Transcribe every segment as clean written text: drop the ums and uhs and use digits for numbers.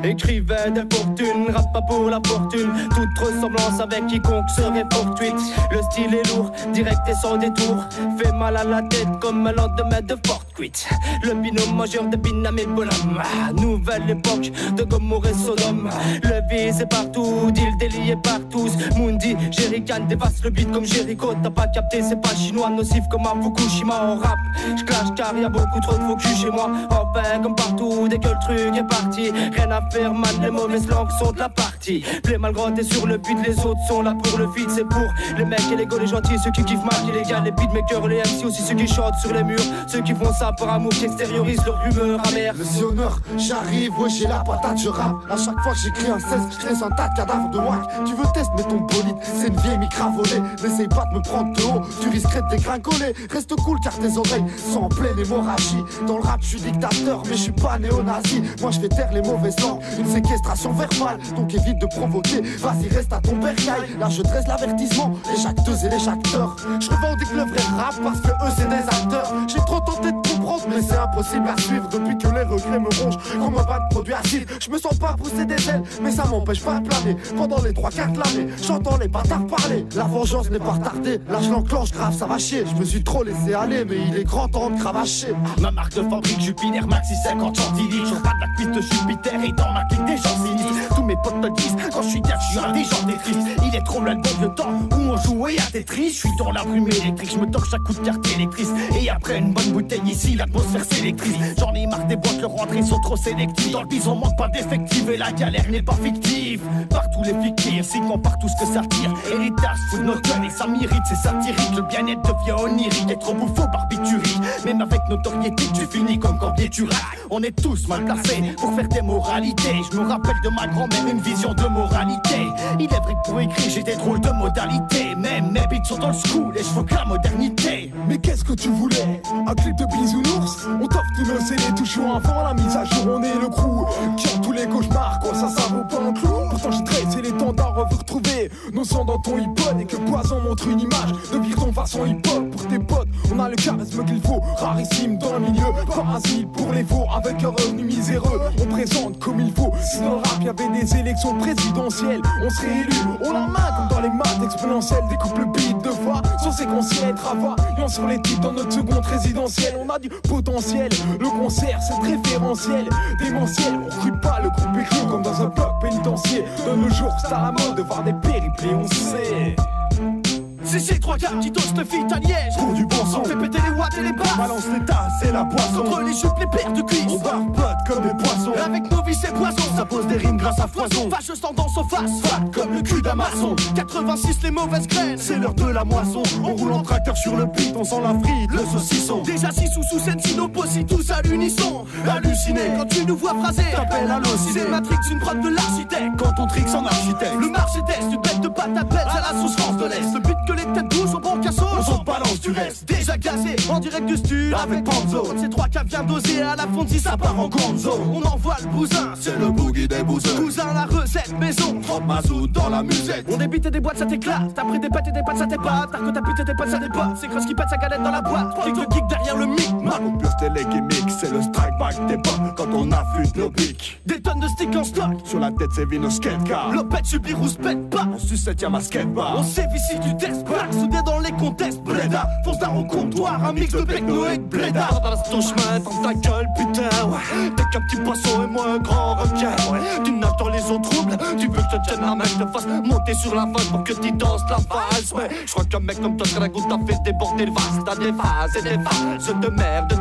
Écrivait des fortunes, rap pas pour la fortune. Toute ressemblance avec quiconque serait fortuite. Le style est lourd, direct et sans détour. Fait mal à la tête comme un lendemain de forte cuite. Le binôme majeur de Binam et Bonhomme. Nouvelle époque de Gomorrhe et Sodome. Le vice est partout, deal délié par tous. Mundi, Jerrycan dévaste le beat comme Jericho. T'as pas capté, c'est pas chinois, nocif comme à Fukushima. En rap, j'clash car y'a beaucoup trop de focus chez moi. Enfin comme partout, dès que le truc est parti. Rien à faire man, les mauvaises langues sont de la partie. Play mal grand, t'es sur le beat, les autres sont là pour le feed. C'est pour les mecs et les gars, les gentils, ceux qui kiffent mal, les gars, les beatmakers, les MC aussi, ceux qui chantent sur les murs. Ceux qui font ça par amour, qui extériorisent leur humeur amère. Le sionneur, j'arrive, ouais j'ai la patate, je rappe. À chaque fois que j'écris un 16, je laisse un tas de cadavres de wack. Tu veux tester, mais ton bolide, c'est une vieille micravolée. N'essaye pas de me prendre de haut, tu risquerais de dégringoler. Reste cool car tes oreilles sont en pleine hémorragie. Dans le rap, je suis dictateur, mais je suis pas néo-nazi. Moi je fais taire les mauvaises langues, une séquestration verbale. Donc évite de provoquer, vas-y reste à ton bercail. Là je dresse l'avertissement, les jacteuses et les jacteurs. Je revendique le vrai rap parce que eux c'est des acteurs. J'ai trop tenté de comprendre, mais c'est impossible à suivre. Depuis que les regrets me rongent comme un bas de produit acide. Je me sens pas pousser des ailes, mais ça m'empêche pas de planer. Pendant les 3/4 de l'année, j'entends les bâtards parler. La vengeance n'est pas retardée, là je l'enclenche grave, ça va chier. Je me suis trop laissé aller, mais il est grand temps de cravacher. Ma marque de fabrique Jupiter Maxi 50 chantilly. J'en pas de la cuisse de Jupiter et dans ma clique des gens sinistres. Tous mes potes me disent, quand je suis deaf, je suis un des gens des tristes. Il est trop loin de bon vieux temps où on jouait à Tetris. Je suis dans la brume électrique, je me torche à coups de carte électrice. Et après une bonne bouteille ici, l'atmosphère s'électrise. J'en ai marre des boîtes, leur entrée sont trop sélectives. Dans le bison on manque pas d'effectifs et la galère n'est pas fictive. Partout les fictifs, si qu'on part tout ce que ça tire. Et les tâches foutent nos gueules et ça m'irrite, c'est satirique. Le bien-être devient onirique, être bouffon barbiturique. Même avec notoriété, tu finis comme Corbier tu rates. On est tous mal placés pour faire des moralités. Je me rappelle de ma grand-mère, une vision de moralité. Il est vrai que pour écrire j'ai des drôles de modalités. Même mes beats sont dans le school et je veux que la modernité. Mais qu'est-ce que tu voulais? Un clip de bisounours? On t'offre tous nos CD toujours avant la mise à jour. On est le crew qui a tous les cauchemars. Quoi ça vaut pas un clou? Pourtant j'ai tracé les tendards, on veut retrouver nos sons dans ton hip-hop. Et que Poison montre une image de ton façon hip-hop. Pour tes potes, on a le charisme qu'il faut. Rarissime dans le milieu, parasite pour les veaux. Avec un revenu miséreux, on présente comme il faut. Si dans le rap y'avait des élections présidentielles, on serait élu haut la main comme dans les maths exponentielles. Découpe le beat de fois, sur séquentiel, travaillant sur les titres dans notre seconde résidentielle. On a du potentiel, le concert c'est le référentiel. Démentiel, on recrute pas le groupe éclos comme dans un bloc pénitentiaire. De nos jours c'est à la mode de voir des périplés, on sait. C'est ces 3/4 qui dosent te fit à Liège. Pour du bon son, fait péter les watts et les basses. balance les tasses et la poisson. Entre les jupes, les paires de cuisses. On barbote comme des poissons. Avec nos vices et poisons, ça pose des rimes grâce à foison. fâcheuse tendance aux faces. Fat comme le cul d'un maçon. 86 les mauvaises graines. C'est l'heure de la moisson. On roule en tracteur sur le beat, on sent la frite, le saucisson. Déjà 6 sous scène, Sinoposi, tous à l'unisson. Halluciné Quand tu nous vois phraser, t'appelles à l'ociné. c'est Matrix, une prod de l'architecte. Quand on trixe en architecte, Le marché test, une bête de pâte à pète à la sauce France de l'Est. Le but que les têtes bougent au bon casson. on s'en balance du reste. Déjà gazé, en direct du studio Avec Panzo. Quand c'est 3/4 bien dosé à la fonte, si ça part en gonzo. On envoie le bousin, C'est le boogie des bouseux. cousin la recette maison. Trop mazout dans la musette. On débite des boîtes, ça t'éclate. T'as pris des pâtes et des pâtes, ça t'épate. T'as que t'as pété des pâtes, ça dépasse. C'est Cross qui pète sa galette dans la boîte. Kick le geek derrière le mic. Marron pur, c'était les gimmicks. C'est le strike back des potes quand on affûte nos pics. Des tonnes de sticks en stock. Sur la tête, c'est Vino skate car. Lopette subit rouspète pas. On suce 7ème à skatebar. On sévicie du test black, soudé dans les contestes. Bléda, fonce d'un au comptoir, un mix de techno et de bléda. Dans ton chemin, dans ta gueule, putain, ouais. T'es qu'un petit poisson et moi un grand requin, ouais. Tu nages dans les eaux troubles, tu veux que je te tienne la main, je te fasse monter sur la vague pour que tu danses la valse, ouais. Je crois qu'un mec comme toi, Drago, t'a fait déborder le vase. T'as des phases et des phases de merde.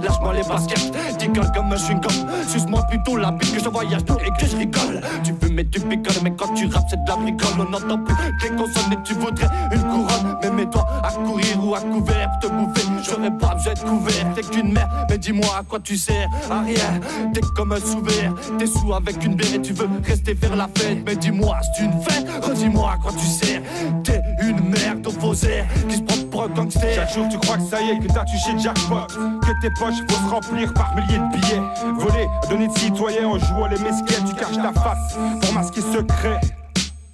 Lâche-moi les baskets, dis-gueule comme un chewing-gum. Suce-moi plutôt la bite que je voyage et que je rigole. Tu veux mais tu picoles, mais quand tu rappes, c'est de la bricole. On n'entend plus que les consonnes et tu voudrais une couronne. Mais mets-toi à courir ou à couvert pour te bouffer. J'aurais pas besoin de couvert, t'es qu'une mère. Mais dis-moi à quoi tu sers, à rien. T'es comme un souverain, t'es sous avec une bière et tu veux rester faire la fête. Mais dis-moi, c'est une fête, redis-moi à quoi tu sers. T'es une merde au faux air qui se prend pour un gangster. Chaque jour tu crois que ça y est, que t'as touché jackpot, que tes poches vont se remplir par milliers de billets. Volés, donner de citoyens en jouant les mesquettes. Tu caches ta face pour masquer secret.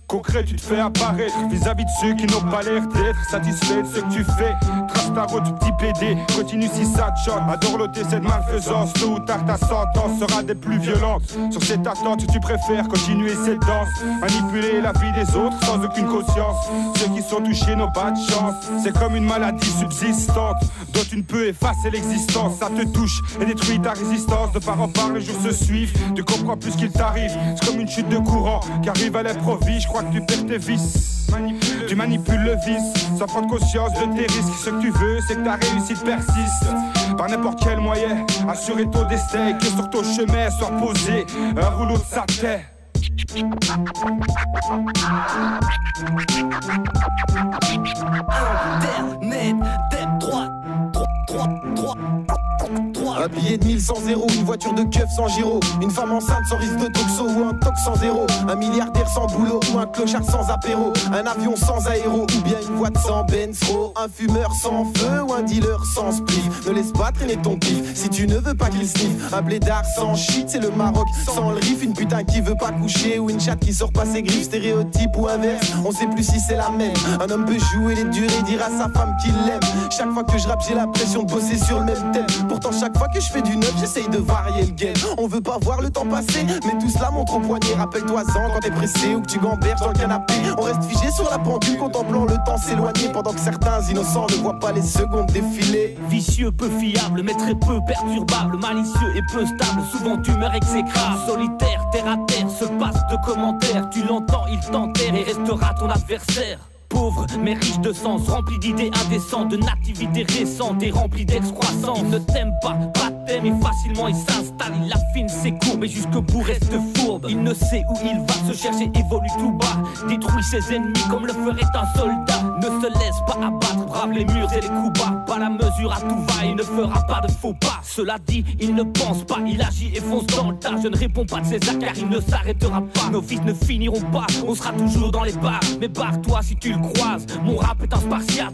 Concret, tu te fais apparaître vis-à-vis de ceux qui n'ont pas l'air d'être satisfaits de ce que tu fais. Trace sur ta route, petit PD. Continue si ça te choque. Adore l'ôter cette malfaisance. Tôt ou tard, ta sentence sera des plus violentes. Sur cette attente, tu préfères continuer cette danse. Manipuler la vie des autres sans aucune conscience. Ceux qui sont touchés n'ont pas de chance. C'est comme une maladie subsistante dont tu ne peux effacer l'existence. Ça te touche et détruit ta résistance. De part en part, les jours se suivent. Tu comprends plus ce qu'il t'arrive. C'est comme une chute de courant qui arrive à l'improviste. Je crois que tu perds tes vices. Tu manipules le vice sans prendre conscience de tes risques. Ce que tu veux, c'est que ta réussite persiste. Par n'importe quel moyen, assurer ton destin. Que sur ton chemin soit posé un rouleau de satin. Internet, thème 3. Un billet de 1000 sans zéro, une voiture de keuf sans gyro, une femme enceinte sans risque de toxo ou un tox sans zéro, un milliardaire sans boulot ou un clochard sans apéro, un avion sans aéro ou bien une boîte sans Benzro, un fumeur sans feu ou un dealer sans spliff. Ne laisse pas traîner ton pif si tu ne veux pas qu'il sniffe. Un blédard sans shit, c'est le Maroc sans le riff, une putain qui veut pas coucher ou une chatte qui sort pas ses griffes. Stéréotype ou inverse, on sait plus si c'est la même. Un homme peut jouer les durs et dire à sa femme qu'il l'aime. Chaque fois que je rappe, j'ai l'impression de bosser sur le même thème. Pourtant chaque fois que je fais du neuf, j'essaye de varier le game. On veut pas voir le temps passer, mais tout cela montre au poignet. Rappelle-toi-en quand t'es pressé ou que tu gamberges dans le canapé. On reste figé sur la pendule, contemplant le temps s'éloigner, pendant que certains innocents ne voient pas les secondes défiler. Vicieux, peu fiable, mais très peu perturbable, malicieux et peu stable, souvent d'humeur exécrable. Solitaire, terre à terre, se passe de commentaires. Tu l'entends, il t'enterre et restera ton adversaire. Pauvre mais riche de sens, rempli d'idées indécentes, de nativités récentes et rempli d'excroissance. Il ne t'aime pas t'aime et facilement il s'installe. Il affine ses courbes et jusqu'au bout reste fourbe. Il ne sait où il va, se chercher, évolue tout bas. Détruit ses ennemis comme le ferait un soldat. Ne se laisse pas abattre, brave les murs et les coups bas. Pas la mesure à tout va, il ne fera pas de faux pas. Cela dit, il ne pense pas, il agit et fonce dans le tas. Je ne réponds pas de ses actes car il ne s'arrêtera pas. Nos fils ne finiront pas, on sera toujours dans les bars. Mais barre-toi si tu le croises, mon rap est un spartiate.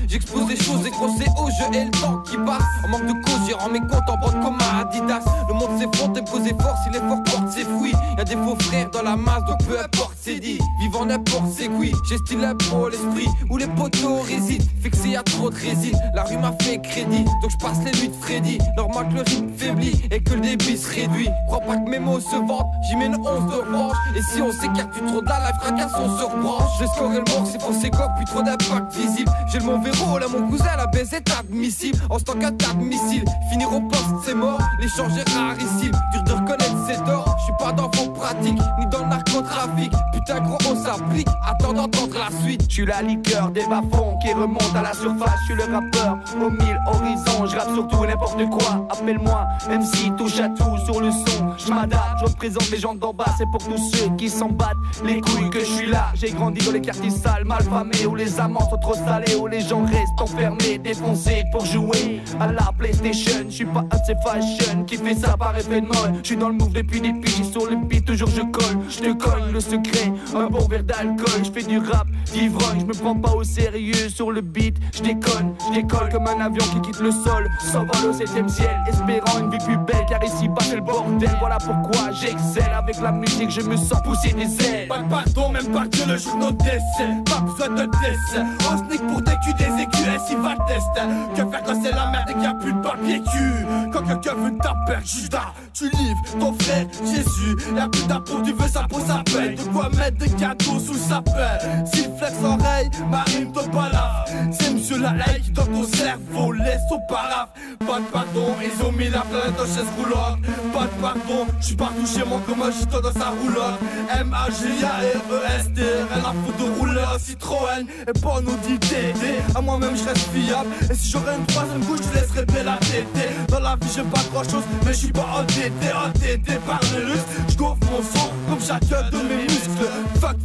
J'expose les choses et gros c'est au jeu et le temps qui passe. En manque de cause, j'ai rends mes comptes en bande comme un Adidas. Le monde s'effondre, t'aimes causer fort, si l'effort porte ses fruits. Y'a des faux frères dans la masse, donc peu importe c'est dit. Vivant n'importe c'est qui, j'ai style pro l'esprit où les poteaux résident. Fait que c'est y'a trop de résine, la rue m'a fait crédit. Donc je passe les nuits de Freddy, normal que le rythme faiblit et que le débit se réduit. Crois pas que mes mots se vendent, j'y mets une once de branche. Et si on s'écarte du trop de la life, fracasse on se rebranche. J'ai scoré le mort, c'est pour ses corps, puis trop d'impact visible. J'ai le mauvais rôle, là mon cousin la baisse est admissible. En tant qu'admissible, finir au poste c'est mort. L'échange est rarissime, dur de reconnaître ses torts. J'suis pas dans vos pratiques, ni dans le narcotrafic. Putain gros on s'applique, attends d'entendre la suite. J'suis la liqueur des bas-fonds qui remonte à la surface. J'suis le rappeur aux 1000 horizons. J'rappe sur tout n'importe quoi. Appelle-moi MC, touche à tout sur le son. J'm'adapte, j'représente les gens d'en bas. C'est pour tous ceux qui s'en battent les couilles que j'suis là. J'ai grandi dans les quartiers sales, mal famés, où les amants sont trop salés, où les gens restent enfermés, défoncés pour jouer à la PlayStation. J'suis pas un de ces fashion qui fait ça par effet de mode. J'suis dans le move depuis des piges, sur le beat toujours je colle. J'te colle le secret, un bon verre d'alcool. J'fais du rap d'ivrogne, j'me prends pas au sérieux sur le beat. J'déconne comme un avion qui quitte le sol, s'envole au 7ème ciel, espérant une vie plus belle. Car ici bas c'est le bordel, voilà pourquoi j'excelle. Avec la musique je me sens pousser des ailes. Pas de pardon, même pas que le jour de notre décès. Pas besoin de test, on sneak pour des culs, des écus, il va le test. Que faire quand c'est la merde et qu'il y a plus de papier cul. Quand quelqu'un veut taper, Judas, tu livres ton frère Jésus. Y'a plus d'impôts, tu veux ça pour sa paye. De quoi mettre des cadeaux sous sa paix. S'il flex oreille, ma rime te balafre. C'est monsieur la haie qui dans ton cerveau laisse au paraf. Pas de pardon, ils ont mis la planète en chaise roulante. Pas de pardon, j'suis partout chez moi comme un gitan dans sa roulotte. M-A-G-A-R-E-S-T, elle a faute de rouleur Citroën et pas nous dit DD. À moi-même j'reste fiable. Et si j'aurais une troisième couche, je laisserais belle tété. Dans la vie j'ai pas grand chose, mais j'suis pas entêté par le luxe. J'gonfle mon son comme chacun de mes muscles. Fuck,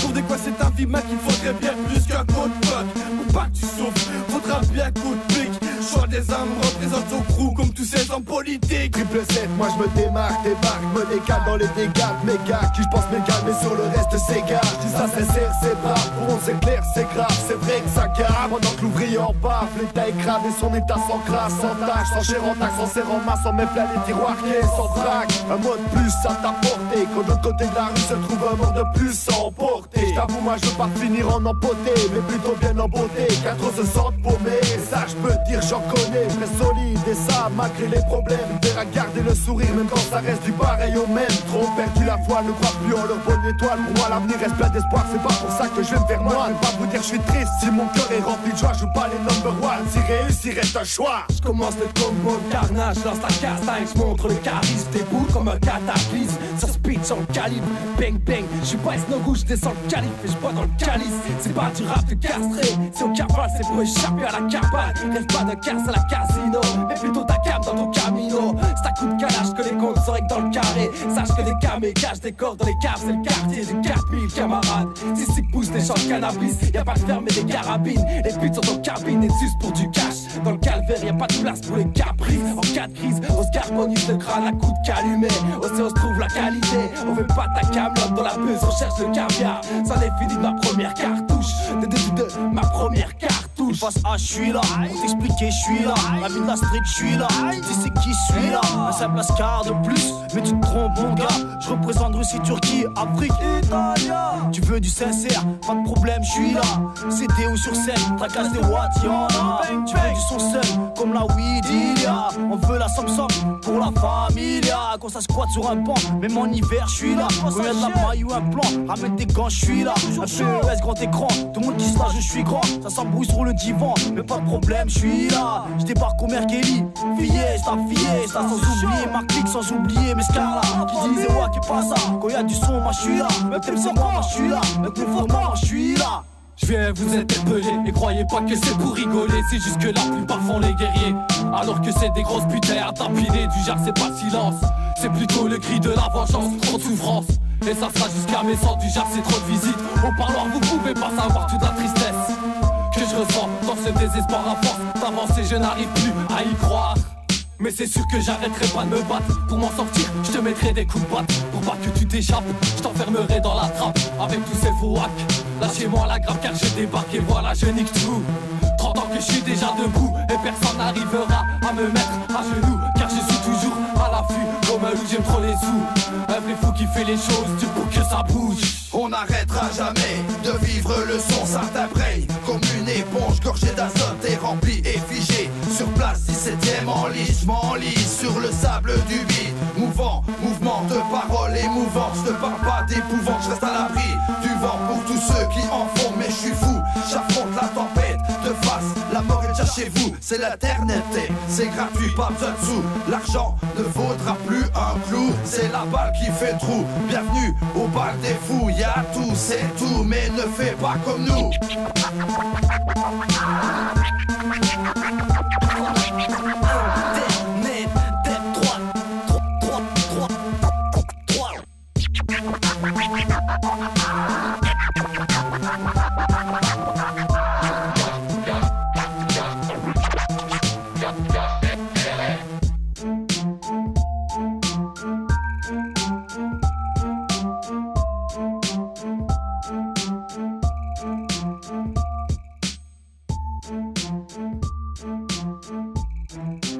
pour de quoi c'est ta vie mec, il faudrait bien plus qu'un coup de fuck. Pour pas que tu souffres, faudra bien coup de pique. Choix des âmes représente son crew comme tous ces hommes politiques. Triple 7, moi je me démarque, me décale dans les dégâts de mes gars. Qui je pense m'égale, mais sur le reste c'est gars. Je dis ça sincère, c'est brave, pour on c'est clair, c'est grave. C'est vrai que ça gare, pendant que l'ouvrier en baffe. L'état écrase et son état sans crasse, sans tâche, sans chair en taxe, sans serre en masse, sans même plein les tiroirs clés, sans frac. Un mot de plus à ta portée, quand de l'autre côté de la rue se trouve un mort de plus sans emporter. J't'avoue, moi je veux pas finir en empoté, mais plutôt bien en beauté, car trop se sentent paumés. Ça je peux te dire, j'en connais, je reste solide et ça malgré les problèmes. Verra garder le sourire même quand ça reste du pareil au même. Trop perdu la foi, ne crois plus en leur bonne étoile. Pour moi l'avenir reste plein d'espoir, c'est pas pour ça que je vais me faire moi. Je vais pas vous dire je suis triste, si mon cœur est rempli de joie, je joue pas les number one. Si réussir reste un choix. Je commence le combo de carnage, lance la castagne, je montre le charisme, déboule comme un cataclysme. Ça speed sur le calibre, bang bang. Je suis pas snow rouge, je descends le calife et je bois dans le calice. C'est pas du rap de castré, c'est au cavale, c'est pour échapper à la cabane. Rêve pas de casse à la casino, mais plutôt ta cam dans ton camino. C'est à coup de calage que les comptes seraient dans le carré. Sache que des camés cachent des corps dans les caves, c'est le quartier de 4000 camarades. Si poussent des champs de cannabis, y'a pas de ferme et des carabines. Les putes sont en cabine et sus pour du cash. Dans le calvaire, y'a pas de place pour les caprices. En cas de crise, on se carbonise le crâne à coups de calumet. Aussi on se trouve la qualité. On veut pas ta camelote dans la buzz, on cherche le caviar. Ça n'est fini de ma première cartouche. De ma première cartouche. Face A, je suis là. Pour t'expliquer, je suis là. La vie de la street, je suis là. Tu sais qui je suis là. Un simple ascar de plus. Mais tu te trompes, mon gars. Je représente Russie, Turquie, Afrique, Italia. Tu veux du sincère, pas de problème, je suis là. CD ou sur scène, tracasse des watts, y'en a. Tu veux du son seul, comme la weed, il y a. On veut la somme pour la familia. Quand ça squatte sur un banc, même en hiver, je suis là. Quand y'a de la maille ou un plan, ramène tes gants, je suis là. Un PES, grand écran, tout le monde qui se lâche, je suis grand. Ça s'embrouille sur le divan, mais pas de problème, je suis là. Je débarque au Merkelly, fiesta, sans oublier ma clique, sans oublier mes scars là. Qui disait ouais, qui passe ça. Quand y'a du son, moi je suis là. Même t'aimes c'est moi, je suis là. Même t'es fort, moi je suis là. Je viens vous interpeller et croyez pas que c'est pour rigoler. C'est juste que la plupart font les guerriers, alors que c'est des grosses putains à t'empiler. Du genre c'est pas le silence, c'est plutôt le cri de la vengeance. Trop de souffrance, et ça sera jusqu'à mes sangs. Du genre c'est trop de visites. Au parloir vous pouvez pas savoir toute la tristesse que je ressens dans ce désespoir à force d'avancer. Je n'arrive plus à y croire, mais c'est sûr que j'arrêterai pas de me battre. Pour m'en sortir, je te mettrai des coups de batte. Pour pas que tu t'échappes, je t'enfermerai dans la trappe avec tous ces faux hacks. Lâchez-moi la grave car je débarque et voilà je nique tout. 30 ans que je suis déjà debout et personne n'arrivera à me mettre à genoux, car je suis toujours à l'affût comme un loup, j'aime trop les sous. Un vrai fou qui fait les choses du pour que ça bouge. On n'arrêtera jamais de vivre le son, ça t'imprègne comme une éponge gorgée d'azote et remplie et figée. Sur place 17ème en lice, je m'enlise sur le sable du vide. Mouvant, mouvement de parole émouvant. Je te parle pas d'épouvante, je reste à l'abri du vent. Pour tous ceux qui en font, mais je suis fou. J'affronte la tempête de face, la mort est déjà chez vous. C'est l'éternité, c'est gratuit, pas besoin de sous. L'argent ne vaudra plus un clou, c'est la balle qui fait le trou. Bienvenue au bal des fous, y'a tout, c'est tout, mais ne fais pas comme nous. Thank you.